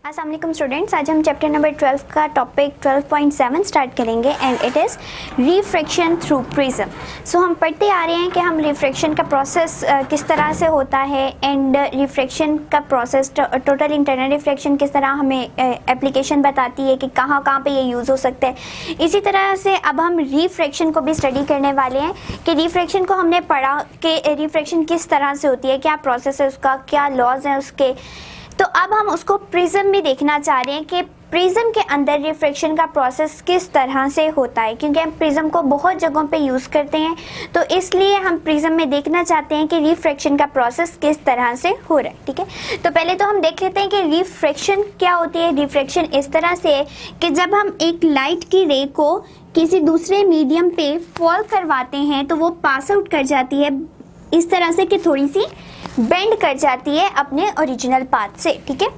अस्सलाम वालेकुम स्टूडेंट्स, आज हम चैप्टर नंबर 12 का टॉपिक 12.7 स्टार्ट करेंगे and it is refraction through prism. So हम पढ़ते आ रहे हैं कि हम रिफ्रैक्शन का प्रोसेस किस तरह से होता है एंड रिफ्रैक्शन का प्रोसेस टोटल इंटरनल रिफ्रैक्शन किस तरह हमें एप्लीकेशन बताती है कि कहाँ कहाँ पे ये यूज़ हो सकता है। इसी तरह से अब हम रिफ्रैक्शन को भी स्टडी करने वाले हैं कि रिफ्रैक्शन को हमने पढ़ा कि रिफ्रैक्शन किस तरह से होती है, क्या प्रोसेस है उसका, क्या लॉज हैं उसके। तो अब हम उसको प्रिज्म में देखना चाह रहे हैं कि प्रिज्म के अंदर रिफ्रैक्शन का प्रोसेस किस तरह से होता है, क्योंकि हम प्रिज्म को बहुत जगहों पे यूज़ करते हैं, तो इसलिए हम प्रिज्म में देखना चाहते हैं कि रिफ्रैक्शन का प्रोसेस किस तरह से हो रहा है। ठीक है, तो पहले तो हम देख लेते हैं कि रिफ्रैक्शन क्या होती है। रिफ्रैक्शन इस तरह से है कि जब हम एक लाइट की रे को किसी दूसरे मीडियम पे फॉल करवाते हैं तो वो पास आउट कर जाती है इस तरह से कि थोड़ी सी बेंड कर जाती है अपने ओरिजिनल पाथ से। ठीक है,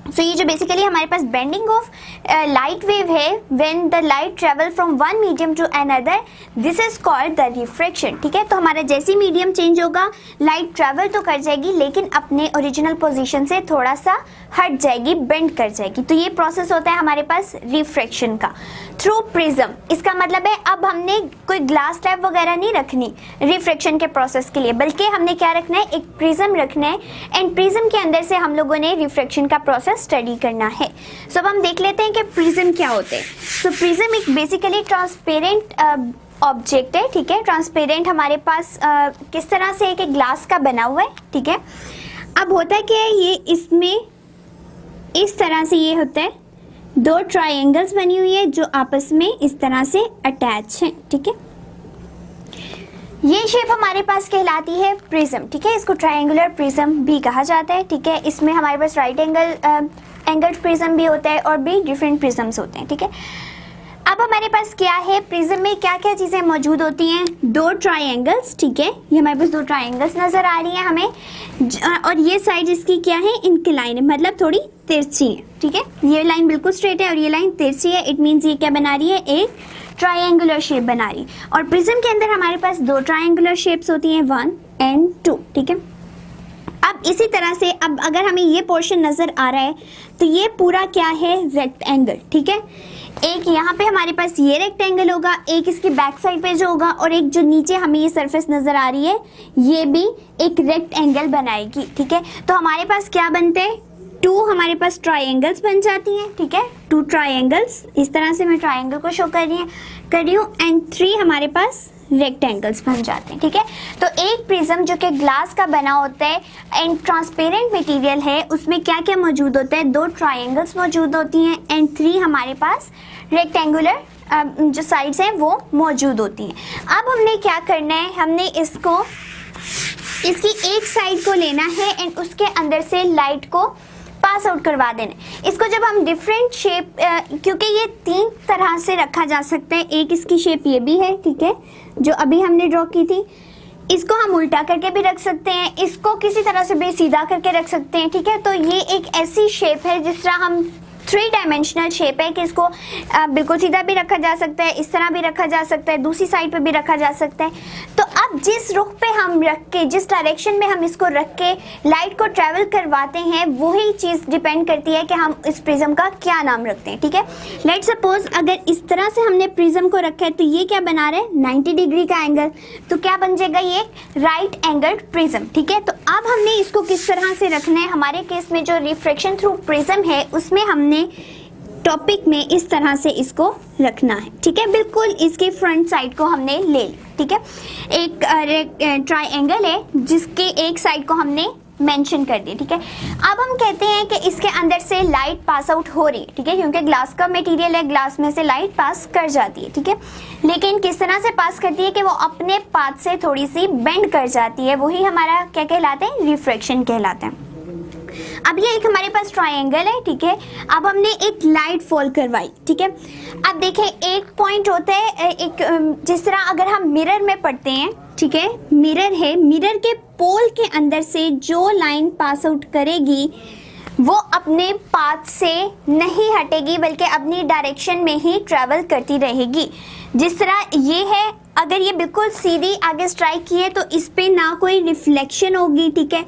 सो ये जो बेसिकली हमारे पास बेंडिंग ऑफ लाइट वेव है when the light travel from one medium to another, this is called the refraction. ठीक है, तो हमारा जैसे मीडियम चेंज होगा लाइट ट्रेवल तो कर जाएगी लेकिन अपने ओरिजिनल पोजीशन से थोड़ा सा हट जाएगी, बेंड कर जाएगी। तो ये प्रोसेस होता है हमारे पास रिफ्रैक्शन का थ्रू प्रिज्म। इसका मतलब है अब हमने कोई ग्लास स्लैब वगैरह नहीं रखनी रिफ्रैक्शन के प्रोसेस के लिए, बल्कि हमने क्या रखना है, एक प्रिज्म रखना है एंड प्रिज्म के अंदर से हम लोगों ने रिफ्रैक्शन का प्रोसेस स्टडी करना है। सो अब हम देख लेते हैं कि प्रिज्म क्या होते हैं। सो प्रिज्म एक बेसिकली ट्रांसपेरेंट ऑब्जेक्ट है। ठीक है, ट्रांसपेरेंट हमारे पास किस तरह से है कि ग्लास का बना हुआ है। ठीक है, अब होता है कि ये इसमें इस तरह से ये होता है, दो ट्रायंगल्स बनी हुई है जो आपस में इस तरह से अटैच हैं। ठीक है, ये शेप हमारे पास कहलाती है प्रिज्म। ठीक है, इसको ट्रायंगुलर प्रिज्म भी कहा जाता है। ठीक है, इसमें हमारे पास राइट एंगल्ड प्रिज्म भी होता है और भी डिफरेंट प्रिज्म्स होते हैं। ठीक है, अब हमारे पास क्या है, प्रिज्म में क्या क्या चीज़ें मौजूद होती हैं, दो ट्रायंगल्स। ठीक है, ये हमारे पास दो ट्रायंगल्स नज़र आ रही हैं हमें, और ये साइड इसकी क्या है, इंक्लाइन है, मतलब थोड़ी तिरछी है। ठीक है, ये लाइन बिल्कुल स्ट्रेट है और ये लाइन तिरछी है, इट मीन्स ये क्या बना रही है, एक ट्रायंगुलर शेप बना रही है। और प्रिज्म के अंदर हमारे पास दो ट्रायंगुलर शेप्स होती हैं, 1 and 2। ठीक है, अब इसी तरह से अब अगर हमें ये पोर्शन नज़र आ रहा है तो ये पूरा क्या है, रेक्टेंगल। ठीक है, एक यहाँ पे हमारे पास ये रेक्टेंगल होगा, एक इसकी बैक साइड पे जो होगा, और एक जो नीचे हमें ये सरफेस नज़र आ रही है ये भी एक रेक्टेंगल बनाएगी। ठीक है, तो हमारे पास क्या बनते हैं, 2 हमारे पास ट्रायंगल्स बन जाती हैं। ठीक है, 2 ट्रायंगल्स, इस तरह से मैं ट्रायंगल को शो कर रही हूँ एंड 3 हमारे पास रेक्टेंगल्स बन जाते हैं। ठीक है, तो एक प्रिज्म जो कि ग्लास का बना होता है एंड ट्रांसपेरेंट मटेरियल है, उसमें क्या क्या मौजूद होता है, 2 ट्रायंगल्स मौजूद होती हैं एंड 3 हमारे पास रेक्टेंगुलर जो साइड्स हैं वो मौजूद होती हैं। अब हमने क्या करना है, हमने इसकी एक साइड को लेना है एंड उसके अंदर से लाइट को पास आउट करवा देना। इसको जब हम डिफरेंट शेप, क्योंकि ये 3 तरह से रखा जा सकता है, एक इसकी शेप ये भी है। ठीक है, जो अभी हमने ड्रॉ की थी, इसको हम उल्टा करके भी रख सकते हैं, इसको किसी तरह से भी सीधा करके रख सकते हैं। ठीक है, तो ये एक ऐसी शेप है जिस तरह हम 3 डायमेंशनल शेप है कि इसको बिल्कुल सीधा भी रखा जा सकता है, इस तरह भी रखा जा सकता है, दूसरी साइड पे भी रखा जा सकता है। तो अब जिस रुख पे हम रख के, जिस डायरेक्शन में हम इसको रख के लाइट को ट्रैवल करवाते हैं, वही चीज़ डिपेंड करती है कि हम इस प्रिज्म का क्या नाम रखते हैं। ठीक है, लेट सपोज अगर इस तरह से हमने प्रिज्म को रखा है तो ये क्या बना रहा है, 90 डिग्री का एंगल, तो क्या बन जाएगा, ये राइट एंगल्ड प्रिज्म। ठीक है, तो अब हमने इसको किस तरह से रखना है, हमारे केस में जो रिफ्रैक्शन थ्रू प्रिज्म है उसमें हमने टॉपिक में इस तरह से इसको रखना है। ठीक है, बिल्कुल इसके फ्रंट साइड को हमने ले लिया। ठीक है, एक ट्रायंगल है जिसके एक साइड को हमने मेंशन कर दिया। ठीक है, अब हम कहते हैं कि इसके अंदर से लाइट पास आउट हो रही है। ठीक है, क्योंकि ग्लास का मटेरियल है, ग्लास में से लाइट पास कर जाती है। ठीक है, लेकिन किस तरह से पास करती है कि वो अपने पाथ से थोड़ी सी बेंड कर जाती है, वही हमारा क्या कहलाता है, रिफ्रैक्शन कहलाता है। अब ये एक हमारे पास ट्रायंगल है। ठीक है, अब हमने एक लाइट फॉल करवाई। ठीक है, अब देखें एक पॉइंट होता है, एक जिस तरह अगर हम मिरर में पढ़ते हैं, ठीक है, मिरर है, मिरर के पोल के अंदर से जो लाइन पास आउट करेगी वो अपने पाथ से नहीं हटेगी बल्कि अपनी डायरेक्शन में ही ट्रैवल करती रहेगी। जिस तरह ये है, अगर ये बिल्कुल सीधी आगे स्ट्राइक की है तो इस पे ना कोई रिफ्लेक्शन होगी। ठीक है,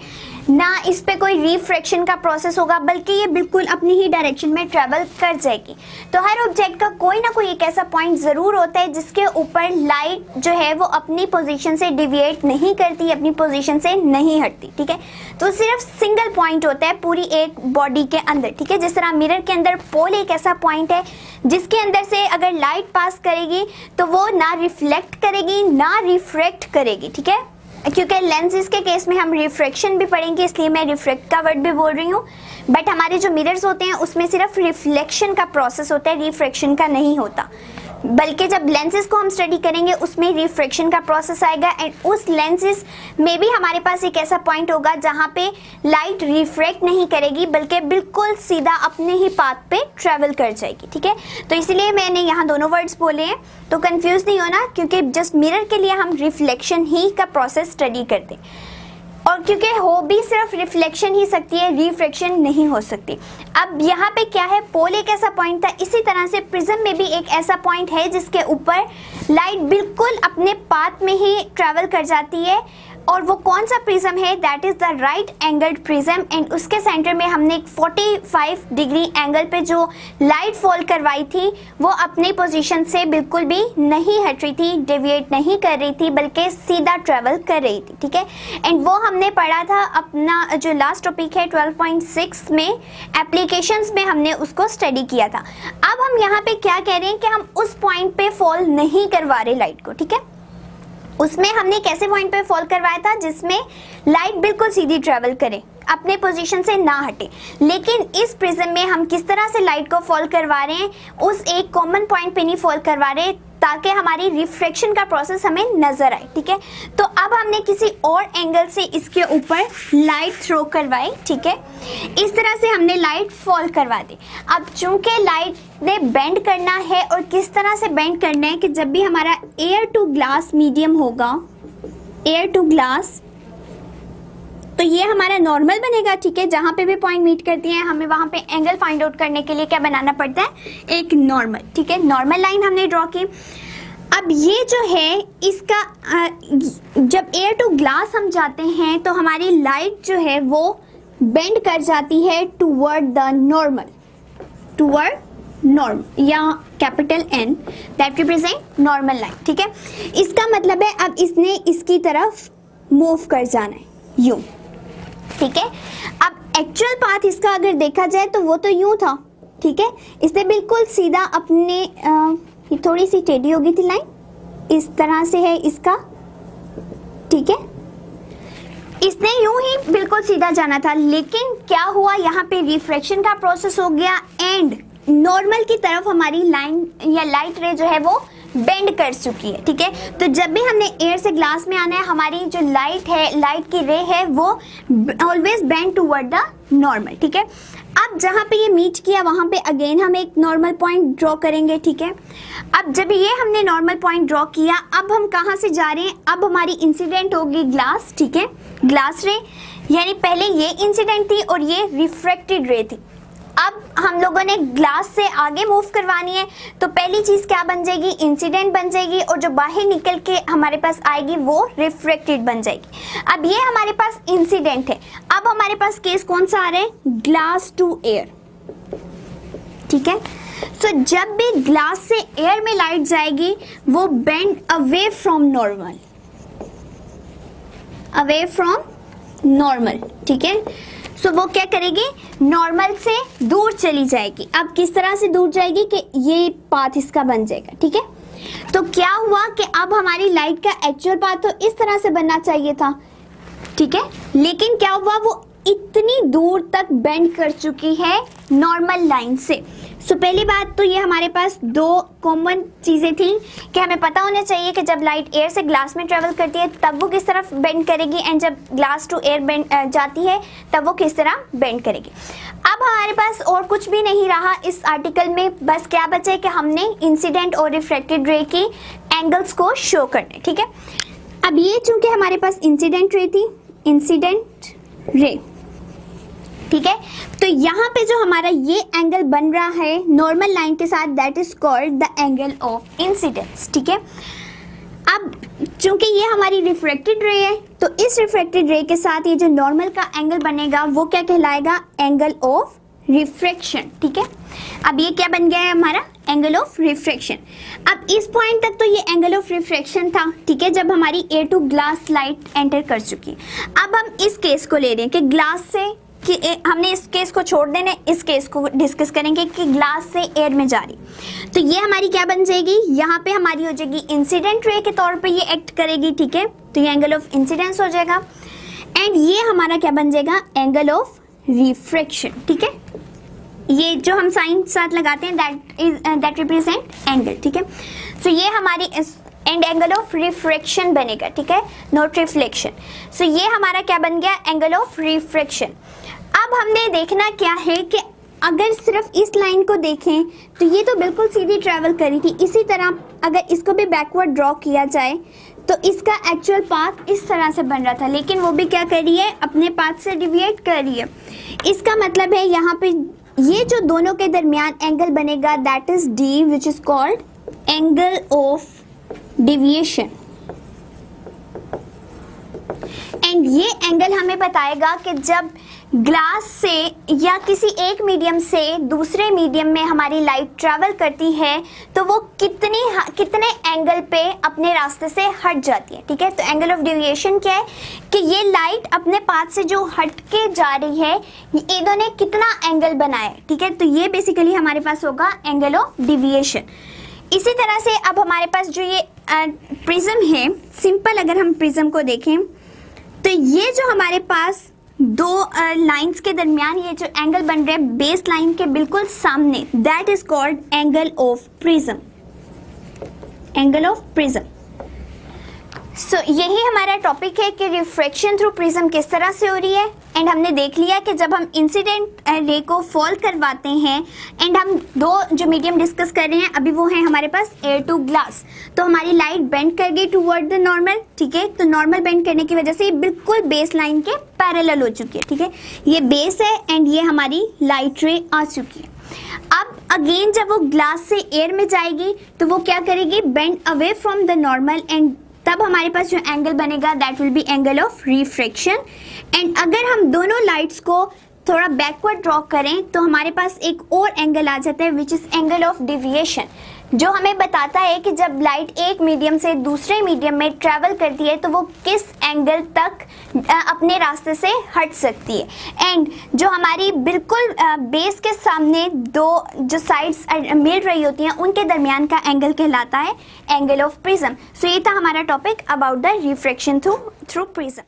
ना इस पे कोई रिफ्रैक्शन का प्रोसेस होगा, बल्कि ये बिल्कुल अपनी ही डायरेक्शन में ट्रेवल कर जाएगी। तो हर ऑब्जेक्ट का कोई ना कोई एक ऐसा पॉइंट ज़रूर होता है जिसके ऊपर लाइट जो है वो अपनी पोजीशन से डिविएट नहीं करती, अपनी पोजीशन से नहीं हटती, ठीक है। तो सिर्फ सिंगल पॉइंट होता है पूरी एक बॉडी के अंदर, ठीक है। जिस तरह मिरर के अंदर पोल एक ऐसा पॉइंट है जिसके अंदर से अगर लाइट पास करेगी तो वो ना रिफ्लेक्ट करेगी ना रिफ्रैक्ट करेगी, ठीक है। क्योंकि लेंसेज के केस में हम रिफ्रैक्शन भी पढ़ेंगे, इसलिए मैं रिफ्रैक्ट का वर्ड भी बोल रही हूँ। बट हमारे जो मिरर्स होते हैं उसमें सिर्फ रिफ्लेक्शन का प्रोसेस होता है, रिफ्रैक्शन का नहीं होता। बल्कि जब लेंसेज को हम स्टडी करेंगे उसमें रिफ्रैक्शन का प्रोसेस आएगा, एंड उस लेंसेज में भी हमारे पास एक ऐसा पॉइंट होगा जहाँ पे लाइट रिफ्रैक्ट नहीं करेगी बल्कि बिल्कुल सीधा अपने ही पाथ पे ट्रेवल कर जाएगी, ठीक है। तो इसलिए मैंने यहाँ दोनों वर्ड्स बोले हैं, तो कंफ्यूज नहीं होना, क्योंकि जस्ट मिरर के लिए हम रिफ्लेक्शन ही का प्रोसेस स्टडी करते हैं, और क्योंकि हो भी सिर्फ रिफ्लेक्शन ही सकती है, रिफ्रैक्शन नहीं हो सकती। अब यहाँ पे क्या है, पोल एक ऐसा पॉइंट था, इसी तरह से प्रिज्म में भी एक ऐसा पॉइंट है जिसके ऊपर लाइट बिल्कुल अपने पाथ में ही ट्रैवल कर जाती है, और वो कौन सा प्रिज्म है, that is the right angled prism. And उसके सेंटर में हमने एक 45 डिग्री एंगल पे जो लाइट फॉल करवाई थी वो अपनी पोजीशन से बिल्कुल भी नहीं हट रही थी, डेविएट नहीं कर रही थी, बल्कि सीधा ट्रेवल कर रही थी, ठीक है। एंड वो हमने पढ़ा था अपना जो लास्ट टॉपिक है 12.6 में, एप्लीकेशंस में हमने उसको स्टडी किया था। अब हम यहाँ पे क्या कह रहे हैं कि हम उस पॉइंट पे फॉल नहीं करवा रहे लाइट को, ठीक है। उसमें हमने कैसे पॉइंट पे फॉल करवाया था जिसमें लाइट बिल्कुल सीधी ट्रेवल करे, अपने पोजीशन से ना हटे। लेकिन इस प्रिज्म में हम किस तरह से लाइट को फॉल करवा रहे हैं, उस एक कॉमन पॉइंट पे नहीं फॉल करवा रहे ताकि हमारी रिफ्रैक्शन का प्रोसेस हमें नजर आए, ठीक है। तो अब हमने किसी और एंगल से इसके ऊपर लाइट थ्रो करवाई, ठीक है। इस तरह से हमने लाइट फॉल करवा दी। अब चूंकि लाइट ने बेंड करना है, और किस तरह से बेंड करना है कि जब भी हमारा एयर टू ग्लास मीडियम होगा, एयर टू ग्लास, तो ये हमारा नॉर्मल बनेगा, ठीक है। जहाँ पे भी पॉइंट मीट करती हैं हमें वहाँ पे एंगल फाइंड आउट करने के लिए क्या बनाना पड़ता है, एक नॉर्मल, ठीक है। नॉर्मल लाइन हमने ड्रॉ की। अब ये जो है इसका जब एयर टू ग्लास हम जाते हैं तो हमारी लाइट जो है वो बेंड कर जाती है toward the normal, toward normal या capital N that represent normal line, ठीक है। इसका मतलब है अब इसने इसकी तरफ मूव कर जाना है, यूं, ठीक है। अब एक्चुअल पाथ इसका अगर देखा जाए तो वो तो यूं था, ठीक है। इसने बिल्कुल सीधा अपने थोड़ी सी टेढ़ी होगी थी लाइन, इस तरह से है इसका, ठीक है। इसने यूं ही बिल्कुल सीधा जाना था, लेकिन क्या हुआ, यहाँ पे रिफ्रैक्शन का प्रोसेस हो गया एंड नॉर्मल की तरफ हमारी लाइन या लाइट रे जो है वो बेंड कर चुकी है, ठीक है। तो जब भी हमने एयर से ग्लास में आना है, हमारी जो लाइट है, लाइट की रे है वो always bend toward the normal, ठीक है। अब जहाँ पे ये मीट किया वहाँ पे अगेन हम एक नॉर्मल पॉइंट ड्रॉ करेंगे, ठीक है। अब जब ये हमने नॉर्मल पॉइंट ड्रॉ किया, अब हम कहाँ से जा रहे हैं, अब हमारी इंसिडेंट होगी ग्लास, ठीक है, ग्लास रे, यानी पहले ये इंसिडेंट थी और ये रिफ्रैक्टेड रे थी। अब हम लोगों ने ग्लास से आगे मूव करवानी है, तो पहली चीज क्या बन जाएगी, इंसिडेंट बन जाएगी, और जो बाहर निकल के हमारे पास आएगी वो रिफ्रैक्टेड बन जाएगी। अब ये हमारे पास इंसिडेंट है। अब हमारे पास केस कौन सा आ रहा है, ग्लास टू एयर, ठीक है। सो जब भी ग्लास से एयर में लाइट जाएगी वो bend away from normal, away from normal, ठीक है। सो वो क्या करेगी, नॉर्मल से दूर चली जाएगी। अब किस तरह से दूर जाएगी कि ये पाथ इसका बन जाएगा, ठीक है। तो क्या हुआ कि अब हमारी लाइट का एक्चुअल पाथ तो इस तरह से बनना चाहिए था, ठीक है, लेकिन क्या हुआ, वो इतनी दूर तक बेंड कर चुकी है नॉर्मल लाइन से। सो पहली बात तो ये हमारे पास दो कॉमन चीज़ें थी कि हमें पता होना चाहिए कि जब लाइट एयर से ग्लास में ट्रेवल करती है तब वो किस तरफ बेंड करेगी, एंड जब ग्लास टू एयर बेंड जाती है तब वो किस तरह बेंड करेगी। अब हमारे पास और कुछ भी नहीं रहा इस आर्टिकल में, बस क्या बचे कि हमने इंसिडेंट और रिफ्लेक्टेड रे की एंगल्स को शो करने, ठीक है। अब ये चूंकि हमारे पास इंसिडेंट रे थी, इंसिडेंट रे, ठीक है, तो यहाँ पे जो हमारा ये एंगल बन रहा है नॉर्मल लाइन के साथ, that is called the angle of incidence, ठीक है। अब चूंकि ये हमारी रिफ्रैक्टेड रे है, तो इस रिफ्रैक्टेड रे के साथ ये जो नॉर्मल का एंगल बनेगा वो क्या कहलाएगा, एंगल ऑफ रिफ्रैक्शन। ठीक है, अब ये क्या बन गया है हमारा, एंगल ऑफ रिफ्रैक्शन। अब इस पॉइंट तक तो ये एंगल ऑफ रिफ्रैक्शन था, ठीक है, जब हमारी A2 ग्लास लाइट एंटर कर चुकी। अब हम इस केस को ले रहे हैं कि ग्लास से, कि हमने इस केस को छोड़ देना, इस केस को डिस्कस करेंगे कि ग्लास से एयर में जा रही। तो ये हमारी क्या बन जाएगी, यहाँ पे हमारी हो जाएगी इंसिडेंट रे के तौर पे ये एक्ट करेगी। ठीक है, तो ये एंगल ऑफ इंसिडेंस हो जाएगा एंड ये हमारा क्या बन जाएगा, एंगल ऑफ रिफ्रैक्शन। ठीक है, ये जो हम साइन साथ लगाते हैं दैट रिप्रेजेंट एंगल। ठीक है, सो ये हमारी एंड एंगल ऑफ रिफ्रैक्शन बनेगा। ठीक है, नॉट रिफ्लेक्शन। सो ये हमारा क्या बन गया, एंगल ऑफ रिफ्रैक्शन। अब हमने देखना क्या है कि अगर सिर्फ इस लाइन को देखें तो ये तो बिल्कुल सीधी ट्रैवल करी थी। इसी तरह अगर इसको भी बैकवर्ड ड्रॉ किया जाए तो इसका एक्चुअल पाथ इस तरह से बन रहा था, लेकिन वो भी क्या कर रही है, अपने पाथ से डिविएट कर रही है। इसका मतलब है यहाँ पे ये जो दोनों के दरमियान एंगल बनेगा that is D, which is called angle of deviation. And ये एंगल हमें बताएगा कि जब ग्लास से या किसी एक मीडियम से दूसरे मीडियम में हमारी लाइट ट्रैवल करती है तो वो कितने एंगल पे अपने रास्ते से हट जाती है। ठीक है, तो एंगल ऑफ डेविएशन क्या है कि ये लाइट अपने पाथ से जो हट के जा रही है इन्होंने कितना एंगल बनाया। ठीक है, तो ये बेसिकली हमारे पास होगा एंगल ऑफ डेविएशन। इसी तरह से अब हमारे पास जो ये प्रिज्म है, सिंपल अगर हम प्रिज्म को देखें तो ये जो हमारे पास दो लाइंस के दरमियान ये जो एंगल बन रहे हैं बेस लाइन के बिल्कुल सामने, that is called angle of prism, angle of prism. So यही हमारा टॉपिक है कि रिफ्रैक्शन थ्रू प्रिज्म किस तरह से हो रही है। एंड हमने देख लिया कि जब हम इंसिडेंट रे को फॉल करवाते हैं एंड हम दो जो मीडियम डिस्कस कर रहे हैं अभी वो है हमारे पास A2 ग्लास, तो हमारी लाइट बेंड कर गई टूवर्ड द नॉर्मल। ठीक है, तो नॉर्मल बेंड करने की वजह से ये बिल्कुल बेस लाइन के पैरेलल हो चुकी है। ठीक है, ये बेस है एंड ये हमारी लाइट रे आ चुकी है। अब अगेन जब वो ग्लास से एयर में जाएगी तो वो क्या करेगी, bend away from the normal and तब हमारे पास जो एंगल बनेगा that will be angle of refraction. And अगर हम दोनों लाइट्स को थोड़ा बैकवर्ड ड्रॉ करें तो हमारे पास एक और एंगल आ जाता है which is angle of deviation, जो हमें बताता है कि जब लाइट एक मीडियम से दूसरे मीडियम में ट्रैवल करती है तो वो किस एंगल तक अपने रास्ते से हट सकती है। एंड जो हमारी बिल्कुल बेस के सामने दो जो साइड्स मिल रही होती हैं उनके दरमियान का एंगल कहलाता है एंगल ऑफ प्रिज्म। सो ये था हमारा topic about the refraction through prism.